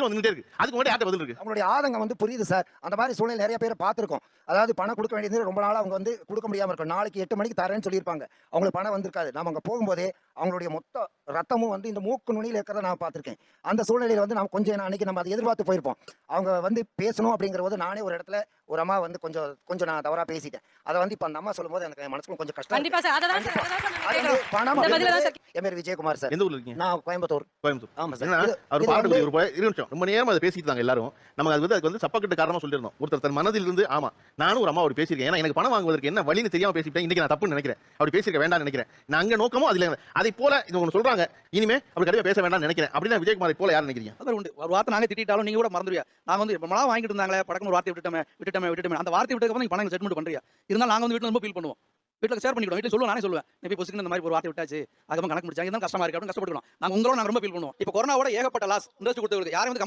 வந்துட்டே இருக்கு. அதுக்கு முன்னாடி யார்ட்ட பதில் இருக்கு? அவங்களுடைய ஆதங்கம் வந்து புரியுது சார். அந்த மாரி சூழ்நிலை நெறைய பேர பார்த்துருக்கோம். அதாவது பணம் குடுக்க வேண்டியது ரொம்ப நாளா அவங்க வந்து குடுக்க முடியாம இருக்கும். நாளைக்கு 8 மணிக்கு தரேன்னு சொல்லியிருப்பாங்க. அவங்களுக்கு பணம் வந்திருக்காது. நாம அங்க போகும்போதே அவங்களுடைய மொத்த ரத்தமும் வந்து இந்த மூக்கு நுனியில இருக்கிறத நான் பார்த்துருக்கேன். அந்த சூழ்நிலையில வந்து நாம கொஞ்சம் அன்னைக்கு நம்ம அத எதிர்பார்த்து போயிருப்போம். அவங்க வந்து பேசணும் அப்படிங்கிறபோது நானே ஒரு இடத்துல ஒரு அம்மா வந்து கொஞ்சம் நான் தவறா பேசிட்டேன். அத வந்து இப்ப அந்த அம்மா சொல்லும்போது எனக்கு என் மனசுக்குள்ள கொஞ்சம் கஷ்டம் கண்டிப்பா இருக்கு. சார். அததான் கண்டிப்பா. சார் அததான் அது சார் வந்து பணம் இந்த பதில தான் சார் என் பேரு விஜயகுமார் சார். எந்த ஊர்ல இருக்கீங்க? நான் கோயம்புத்தூர். கோயம்புத்தூர். ஆமா சார். ஏன்னா, அவர் இது வந்து பாராட்டக்கூடிய ஒரு இரு நிமிஷம். ரொம்ப நேரமா அத பேசிட்டு இருந்தாங்க எல்லாரும். நமக்கு அதுக்கு வந்து சப்பக்கட்டு காரணமா சொல்லிருந்தோம். ஒருத்தர் தன் மனதில் இருந்து ஆமா, நானும் ஒரு அம்மாவோட பேசியிருக்கேன். ஏன்னா எனக்கு பணம் வாங்குவதற்கு என்ன வழின்னு தெரியாம பேசிட்டேன். இன்னைக்கு நான் தப்புன்னு நினைக்கிறேன். அப்படி பேசியிருக்க வேண்டாம்னு நினைக்கிறேன். நான் அங்க நோக்கமும் அதுல அதை போல இது ஒன்னு சொல்றாங்க. இனிமே அப்படி கண்டிப்பா பேச வேண்டாம்னு நினைக்கிறேன். அப்படின்னா விஜயகுமாரை போல யார் நினைக்கிறீங்க? அது உண்டு. ஒரு வார்த்தை நாங்க திட்டிட்டாலும் நீங்க கூட மறந்துடுவீங்க. நாங்க வந்து ரொம்ப நாளா வாங்கிட்டு இருந்தாங்களே, படக்குன்னு ஒரு வார்த்தைய விட்டுட்டோமே. அந்த வார்த்தைய விட்டதுக்கு அப்புறம் நீங்க பணம் செட்டில்மென்ட் பண்றீங்க. இருந்தாலும் நாங்க வந்து வீட்ல ரொம்ப ஃபீல் பண்ணுவோம். வீட்ல ஷேர் பண்ணிக்கிறோம். வீட்ல சொல்லுவேன், நானே சொல்லுவேன். நீ போய் பொசுக்குன்னு இந்த மாதிரி ஒரு வார்த்தை விட்டாச்சு. அதுக்கப்புறம் கணக்கு முடிச்சாங்க. இதுதான் கஷ்டமா இருக்கு அப்படின்னு கஷ்டப்பட்டுக்கிறோம். நாங்க உங்களோட நாங்க ரொம்ப ஃபீல் பண்ணுவோம். இப்போ கொரோனாவோட ஏகப்பட்ட லாஸ் இண்டஸ்ட்ரி கொடுத்தவங்களுக்கு யாரையும் வந்து